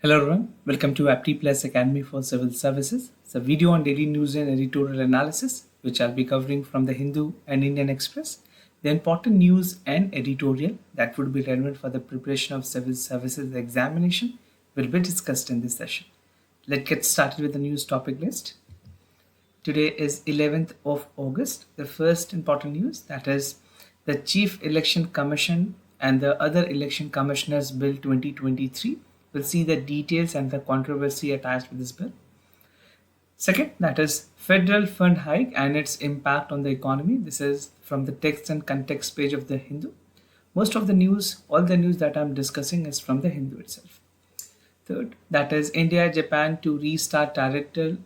Hello everyone, welcome to Apti Plus Academy for Civil Services. It's a video on daily news and editorial analysis, which I'll be covering from the Hindu and Indian Express. The important news and editorial that would be relevant for the preparation of civil services examination will be discussed in this session. Let's get started with the news topic list. Today is 11th of August. The first important news, that is the Chief Election Commission and the Other Election Commissioners Bill 2023. We'll see the details and the controversy attached with this bill. Second, that is federal fund hike and its impact on the economy. This is from the text and context page of the Hindu. Most of the news, all the news that I'm discussing is from the Hindu itself. Third, that is India, Japan to restart trilateral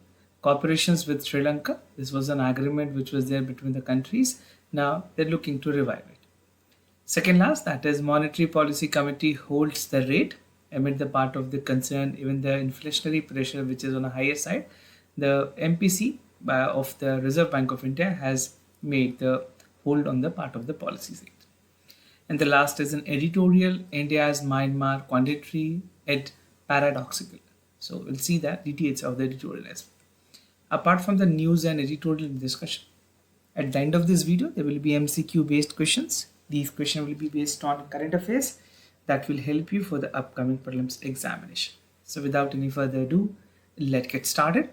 cooperations with Sri Lanka. This was an agreement which was there between the countries. Now they're looking to revive it. Second last, that is Monetary Policy Committee holds the rate amid the part of the concern, even the inflationary pressure which is on a higher side. The MPC of the Reserve Bank of India has made the hold on the part of the policy rate. And the last is an editorial, India's Myanmar quandary et paradoxical. So we'll see the details of the editorial as well. Apart from the news and editorial discussion, at the end of this video, there will be MCQ based questions. These questions will be based on current affairs that will help you for the upcoming prelims examination. So without any further ado, let's get started.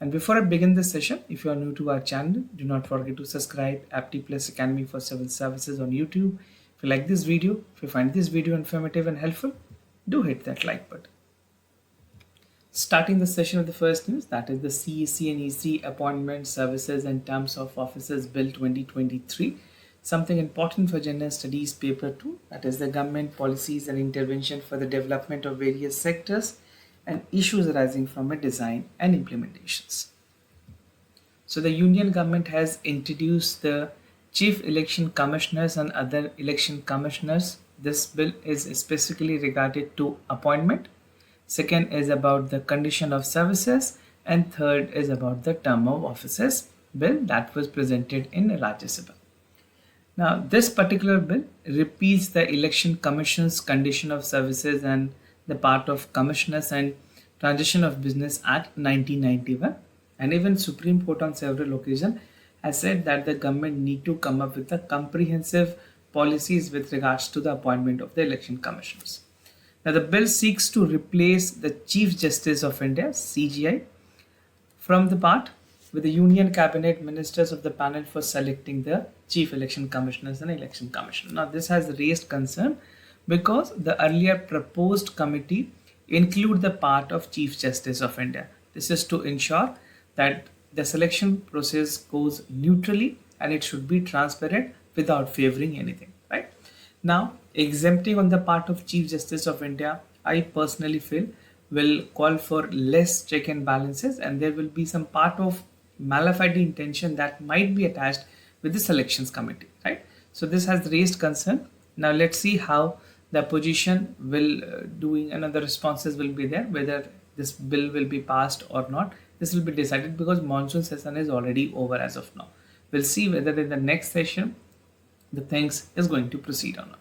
And before I begin this session, if you are new to our channel, do not forget to subscribe Apti Plus Academy for Civil Services on YouTube. If you like this video, if you find this video informative and helpful, do hit that like button. Starting the session with the first news, that is the CEC and EC Appointment Services and Terms of Offices Bill 2023. Something important for General Studies Paper 2, that is the government policies and intervention for the development of various sectors and issues arising from a design and implementations. So the Union government has introduced the Chief Election Commissioners and Other Election Commissioners. This bill is specifically regarded to appointment. Second is about the condition of services, and third is about the term of offices bill that was presented in Rajya Sabha. Now, this particular bill repeats the Election Commission's Condition of Services and the part of Commissioners and Transition of Business Act 1991. And even Supreme Court on several occasions has said that the government need to come up with a comprehensive policies with regards to the appointment of the election commissioners. Now, the bill seeks to replace the Chief Justice of India, CJI, from the part with the Union Cabinet Ministers of the panel for selecting the Chief Election Commissioners and Election Commissioner. Now, this has raised concern because the earlier proposed committee include the part of Chief Justice of India. This is to ensure that the selection process goes neutrally and it should be transparent without favoring anything, right? Now, exempting on the part of Chief Justice of India, I personally feel will call for less check and balances, and there will be some part of malafide intention that might be attached with the selections committee, right? So this has raised concern. Now let's see how the opposition will doing, and the responses will be there, whether this bill will be passed or not. This will be decided because monsoon session is already over as of now. We'll see whether in the next session the things is going to proceed or not.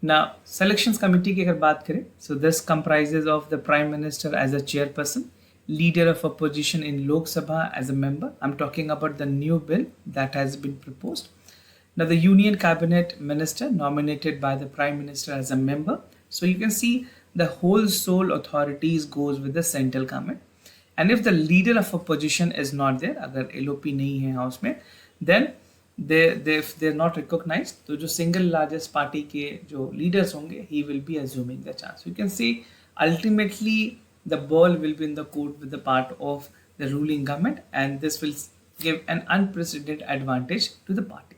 Now, selections committee की अगर बात करें, so this comprises of the Prime Minister as a chairperson, Leader of Opposition in Lok Sabha as a member. I'm talking about the new bill that has been proposed. Now, the Union Cabinet Minister nominated by the Prime Minister as a member. So you can see the whole sole authorities goes with the central government. And if the Leader of Opposition is not there, अगर LOP नहीं है house में, then if they're not recognized, तो जो single largest party के जो leaders होंगे, he will be assuming the chance. So you can see ultimately the ball will be in the court with the part of the ruling government, and this will give an unprecedented advantage to the party.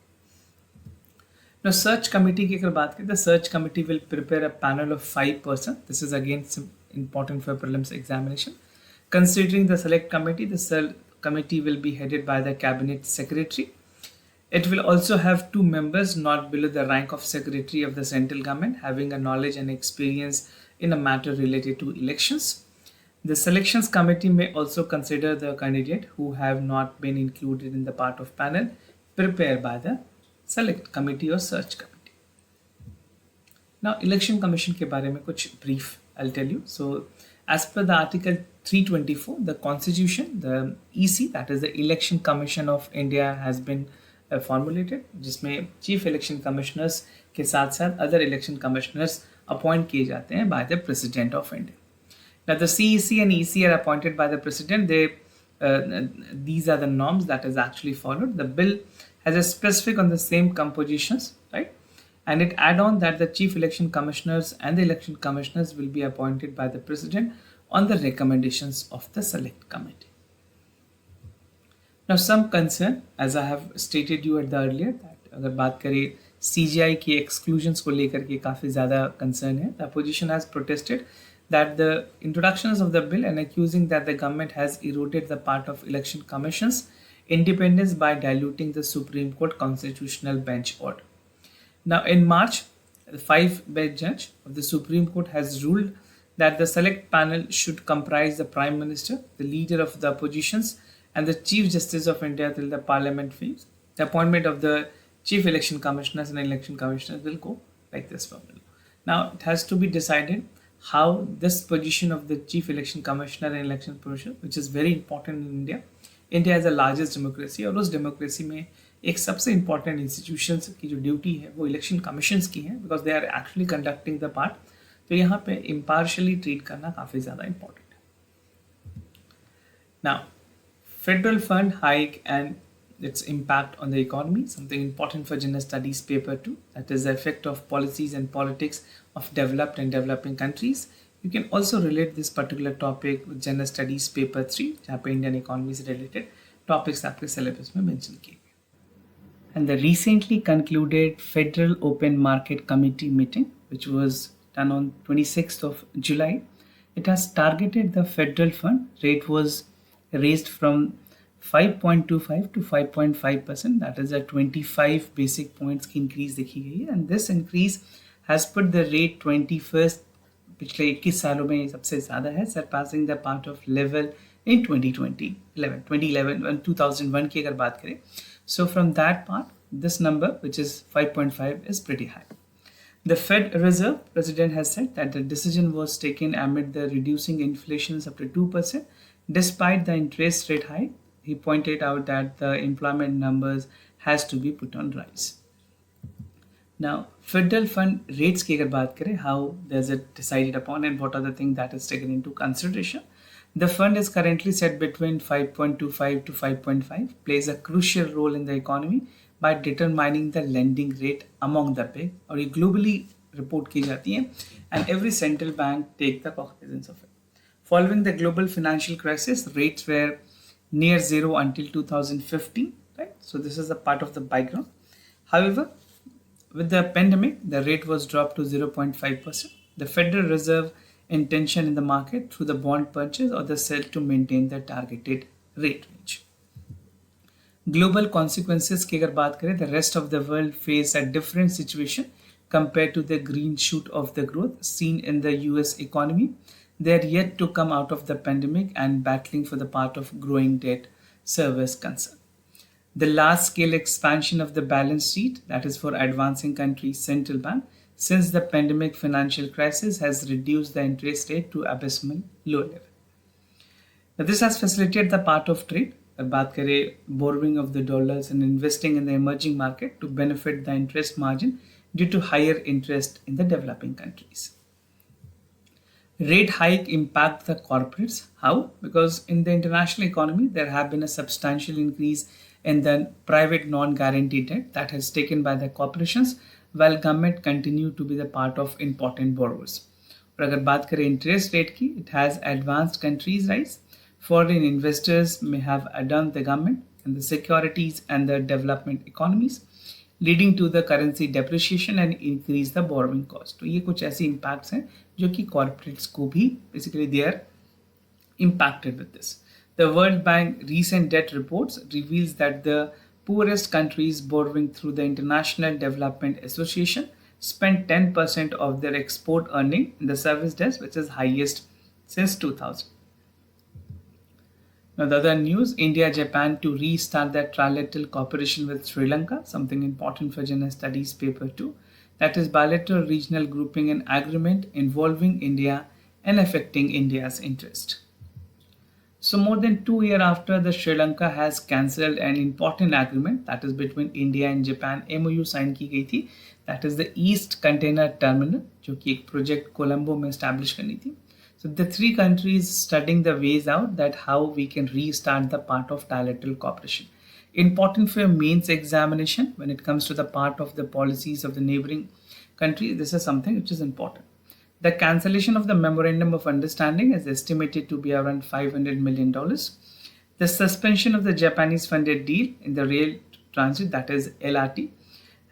Now, search committee की अगर बात करें, the search committee will prepare a panel of 5 persons. This is again important for prelims examination. Considering the select committee, the committee will be headed by the cabinet secretary. It will also have 2 members not below the rank of secretary of the central government, having a knowledge and experience in a matter related to elections. The selections committee may also consider the candidate who have not been included in the part of panel prepared by the select committee or search committee. Now, election commission के बारे में कुछ brief I'll tell you. So, as per the Article 324, the Constitution, the EC, that is the Election Commission of India, has been formulated, जिसमें Chief Election Commissioners के साथ साथ other election commissioners appoint किए जाते हैं by the President of India. Now, the CEC and EC are appointed by the President. These are the norms that is actually followed. The bill has a specific on the same compositions, right? And it add on that the chief election commissioners and the election commissioners will be appointed by the President on the recommendations of the select committee. Now, some concern, as I have stated you at the earlier, that अगर बात करें CGI की exclusions को लेकर के काफ़ी ज़्यादा concern है. The opposition has protested that the introductions of the bill and accusing that the government has eroded the part of election commission's independence by diluting the Supreme Court constitutional bench order. Now, in March, the 5-bench judge of the Supreme Court has ruled that the select panel should comprise the Prime Minister, the leader of the oppositions, and the Chief Justice of India till the Parliament fails. The appointment of the Chief Election Commissioners and Election Commissioners will go like this formula. Now, it has to be decided how this position of the Chief Election Commissioner and Election Commissioner, which is very important in India. India is the largest democracy और उस democracy में एक सबसे important institutions की जो duty है वो election commissions की है because they are actually conducting the part. तो यहाँ पे impartially treat करना काफ़ी ज़्यादा important है. Now, federal fund hike and its impact on the economy, something important for General Studies paper 2, that is the effect of policies and politics of developed and developing countries. You can also relate this particular topic with General Studies paper 3, जहाँ पे Indian economy से related topics आपके syllabus में mention किए गए. And the recently concluded Federal Open Market Committee meeting, which was done on 26th of July, it has targeted the federal fund rate was raised from 5.25 to 5.5%. That is a 25 basic points की increase देखी गई है, and this increase has put the rate 21st पिछले 21 सालों में सबसे ज़्यादा है, surpassing the part of level in 2011 and 2001 की अगर बात करें. So from that part, this number, which is 5.5, is pretty high. The Fed Reserve President has said that the decision was taken amid the reducing inflation up to 2%. Despite the interest rate hike, he pointed out that the employment numbers has to be put on rise. Now, federal fund rates की अगर बात करें, how does it decided upon and what are the things that is taken into consideration? The fund is currently set between 5.25 to 5.5, plays a crucial role in the economy by determining the lending rate among the big, और ये globally report की जाती है, and every central bank take the cognizance of it. Following the global financial crisis, rates were near zero until 2015, right? So this is a part of the background. However, with the pandemic, the rate was dropped to 0.5%. The Federal Reserve intention in the market through the bond purchase or the sell to maintain the targeted rate range. Global consequences की अगर बात करें, the rest of the world face a different situation compared to the green shoot of the growth seen in the US economy. They are yet to come out of the pandemic and battling for the part of growing debt service concern. The large-scale expansion of the balance sheet, that is for advancing countries' central bank, since the pandemic financial crisis has reduced the interest rate to abysmal low level. Now, this has facilitated the part of trade, बात करें borrowing of the dollars and investing in the emerging market to benefit the interest margin due to higher interest in the developing countries. Rate hike impact the corporates. How? Because in the international economy, there have been a substantial increase in the private non-guaranteed debt that has taken by the corporations, while government continue to be the part of important borrowers. और अगर बात करें interest rate की, it has advanced countries rise. Foreign investors may have adorned the government and the securities and the development economies, leading to the currency depreciation and increase the borrowing cost. तो ये कुछ ऐसे impacts हैं जो कि corporates को भी basically they are impacted with this. The World Bank recent debt reports reveals that the poorest countries borrowing through the International Development Association spent 10% of their export earning in the service debt, which is highest since 2000. Now, the other news, India-Japan to restart their trilateral cooperation with Sri Lanka, something important for General Studies paper 2. That is bilateral regional grouping and agreement involving India and affecting India's interest. So more than 2 years after, the Sri Lanka has cancelled an important agreement that is between India and Japan. MOU sign की गई थी, that is the East Container Terminal, जो कि एक project Colombo में establish करनी थी. So the three countries studying the ways out that how we can restart the part of trilateral cooperation. Important for mains examination when it comes to the part of the policies of the neighboring country. This is something which is important. The cancellation of the Memorandum of Understanding is estimated to be around $500 million. The suspension of the Japanese funded deal in the rail transit, that is LRT,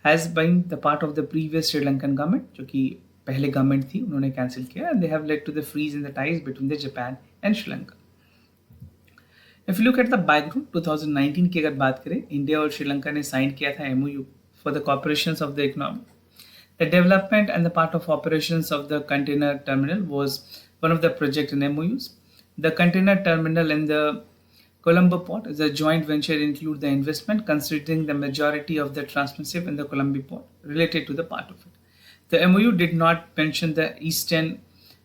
has been the part of the previous Sri Lankan government, जो कि पहले government थी, उन्होंने cancel किया, and they have led to the freeze in the ties between the Japan and Sri Lanka. If you look at the background, 2019 की अगर बात करें, इंडिया और श्रीलंका ने साइन किया था MOU for the corporations of the economy. The development and the part of operations of the container terminal was one of the project in MOUs. The container terminal in the Colombo port is a joint venture include the investment considering the majority of the transmissive in the Colombo port related to the part of it. The MOU did not mention the eastern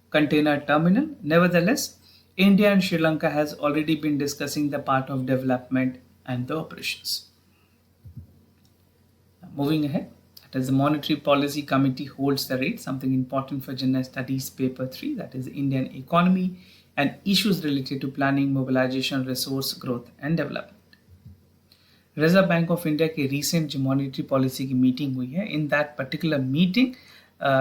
container terminal. Nevertheless, India and Sri Lanka has already been discussing the part of development and the operations. Moving ahead. As the Monetary Policy Committee holds the rate, something important for General Studies Paper 3, that is Indian economy and issues related to planning, mobilization, resource growth and development. Reserve Bank of India की recent जो monetary policy की meeting हुई है, in that particular meeting,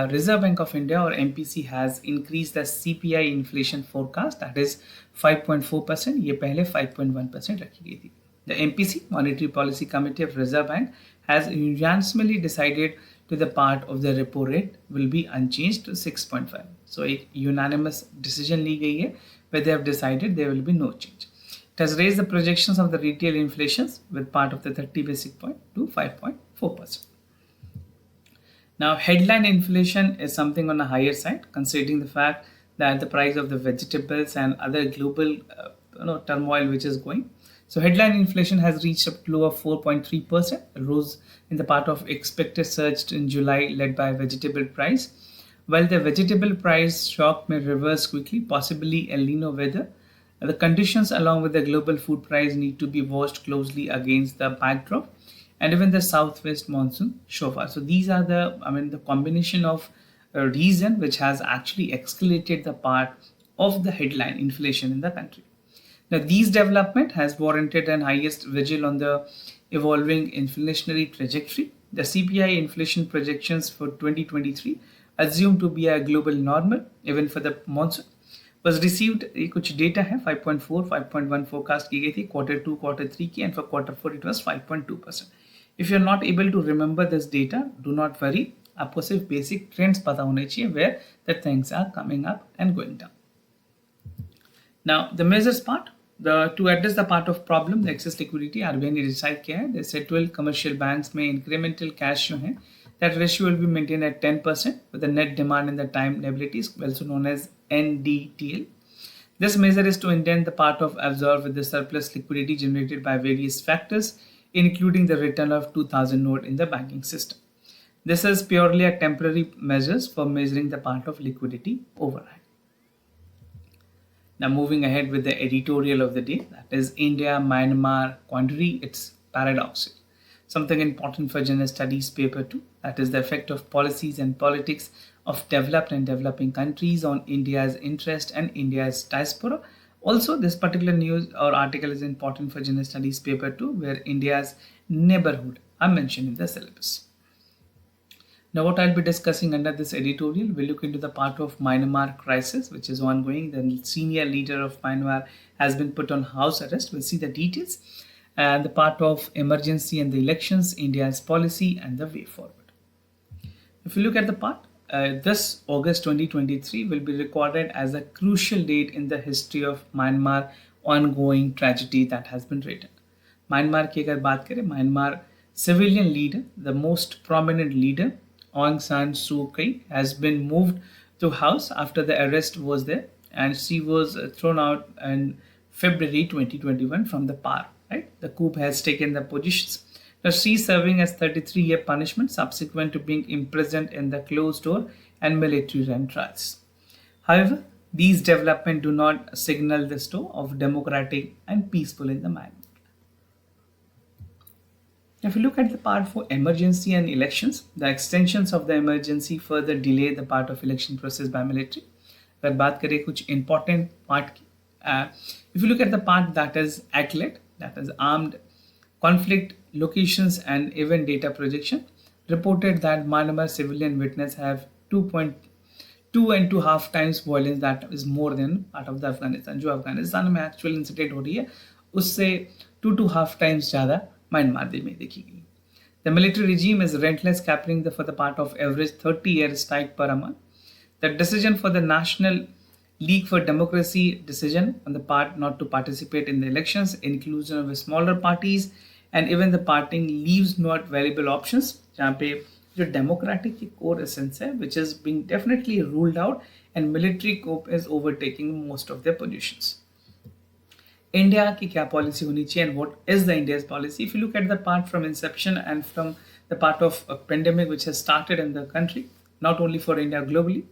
Reserve Bank of India or MPC has increased the CPI inflation forecast, that is 5.4%, ये पहले 5.1% रखी गई थी. The MPC, Monetary Policy Committee of Reserve Bank, has unanimously decided to the part of the repo rate will be unchanged to 6.5. So a unanimous decision ली गई है where they have decided there will be no change. It has raised the projections of the retail inflations with part of the 30 basis point to 5.4%. Now headline inflation is something on the higher side considering the fact that the price of the vegetables and other global turmoil which is going. So headline inflation has reached a low of 4.3%, rose in the part of expected surge in July led by vegetable price. While the vegetable price shock may reverse quickly, possibly El Nino weather, the conditions along with the global food price need to be watched closely against the backdrop and even the southwest monsoon so far. So these are the combination of a reason which has actually escalated the part of the headline inflation in the country. Now, these development has warranted an highest vigil on the evolving inflationary trajectory. The CPI inflation projections for 2023 assumed to be a global normal even for the monsoon was received. कुछ data है 5.4, 5.1 forecast की गई थी Q2, Q3 की, and for Q4 it was 5.2%. If you're not able to remember this data, do not worry. आपको सिर्फ basic trends पता होने चाहिए where the things are coming up and going down. Now, the measures part. To address the part of problem, the excess liquidity, RBI ने decide किया है. They said 12 commercial banks में incremental cash जो है, that ratio will be maintained at 10% with the net demand in the time liabilities, also known as NDTL. This measure is to intend the part of absorb with the surplus liquidity generated by various factors, including the return of 2000 note in the banking system. This is purely a temporary measures for measuring the part of liquidity overhang. Now moving ahead with the editorial of the day, that is India, Myanmar, quandary, it's paradoxical. Something important for General Studies Paper 2, that is the effect of policies and politics of developed and developing countries on India's interest and India's diaspora. Also, this particular news or article is important for General Studies Paper 2, where India's neighborhood are mentioned in the syllabus. Now, what I'll be discussing under this editorial, we'll look into the part of Myanmar crisis, which is ongoing. The senior leader of Myanmar has been put on house arrest. We'll see the details. And the part of emergency and the elections, India's policy and the way forward. If you look at the part, this August 2023 will be recorded as a crucial date in the history of Myanmar ongoing tragedy that has been written. Myanmar की अगर बात करें, Myanmar civilian leader, the most prominent leader, Aung San Suu Kyi, has been moved to house after the arrest was there, and she was thrown out in February 2021 from the power. Right, the coup has taken the positions. Now she is serving as 33-year punishment subsequent to being imprisoned in the closed door and military run trials. However, These developments do not signal the store of democratic and peaceful in the Myanmar. If you look at the part for emergency and elections, the extensions of the emergency further delay the part of election process by military. अगर बात करें कुछ important part की, if you look at the part that is acclaim, that is armed conflict locations and event data projection, reported that Myanmar civilian witness have 2.5 times violence that is more than part of the Afghanistan. जो अफगानिस्तान में actual incident हो रही है उससे 2.5 times ज़्यादा Myanmar में देखी गई. The military regime is relentless, capturing for the part of average 30 air strike per month. The decision for the National League for Democracy decision on the part not to participate in the elections, inclusion of the smaller parties, and even the parting leaves not valuable options. जहाँ पे जो democratic की core essence है, which is being definitely ruled out, and military coup is overtaking most of their positions. India की क्या policy होनी चाहिए and what is the India's policy? If you look at the part from inception and from the part of a pandemic which has started in the country, not only for India globally,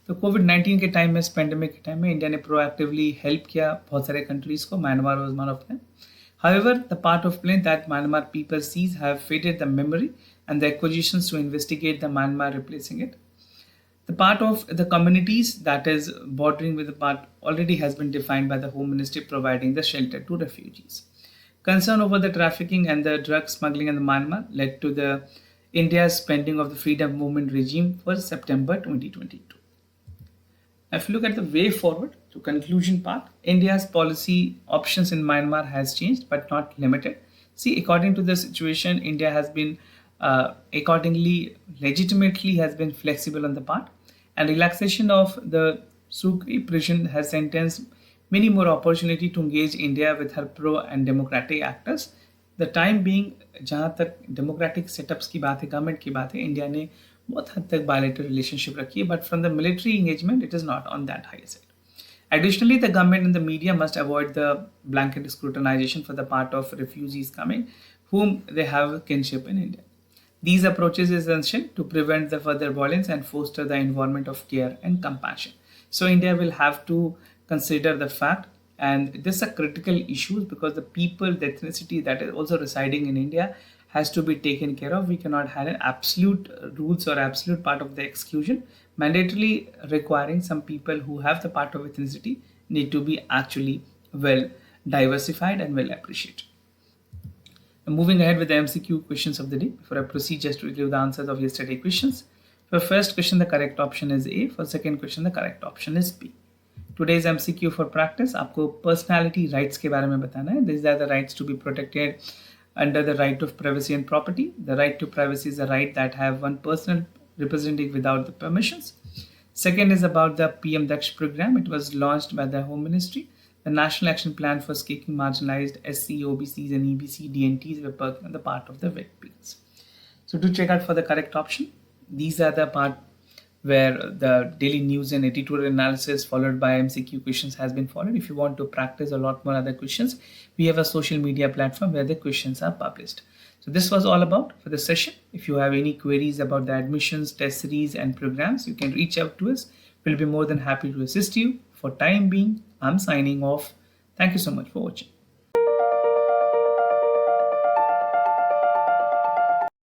तो कोविड-19 के time में, इस pandemic के time में India ने proactively help किया बहुत सारे कंट्रीज को. Myanmar was one of them. However, the part of blame that Myanmar people sees have faded the memory and the acquisitions to investigate the Myanmar replacing it. The part of the communities that is bordering with the part already has been defined by the Home Ministry providing the shelter to refugees. Concern over the trafficking and the drug smuggling in the Myanmar led to the India's spending of the freedom movement regime for September 2022. If you look at the way forward to conclusion part, India's policy options in Myanmar has changed but not limited. See, according to the situation, India has been accordingly legitimately has been flexible on the part, and relaxation of the Sukhi prison has sentenced many more opportunity to engage India with her pro and democratic actors. The time being, जहाँ तक democratic setups की बात है, government की बात है, India ने बहुत हद तक bilateral relationship रखी है, but from the military engagement, it is not on that high side. Additionally, the government and the media must avoid the blanket scrutinization for the part of refugees coming, whom they have kinship in India. These approaches are essential to prevent the further violence and foster the environment of care and compassion. So India will have to consider the fact, and this is a critical issue because the people, the ethnicity that is also residing in India has to be taken care of. We cannot have an absolute rules or absolute part of the exclusion. Mandatorily requiring some people who have the part of ethnicity need to be actually well diversified and well appreciated. Moving ahead with the MCQ questions of the day. Before I proceed, just to give the answers of yesterday's questions. For first question, the correct option is A. For second question, the correct option is B. Today's MCQ for practice, आपको personality rights के बारे में बताना है. These are the rights to be protected under the right of privacy and property. The right to privacy is a right that have one person representing without the permissions. Second is about the PM Daksh program. It was launched by the Home Ministry. The National Action Plan for Scaking Marginalized SC, OBCs and EBC DNTs were put on the part of the victims. So to check out for the correct option, these are the part where the daily news and editorial analysis followed by MCQ questions has been followed. If you want to practice a lot more other questions, we have a social media platform where the questions are published. So this was all about for the session. If you have any queries about the admissions, test series and programs, you can reach out to us. We'll be more than happy to assist you. For time being, I'm signing off. Thank you so much for watching.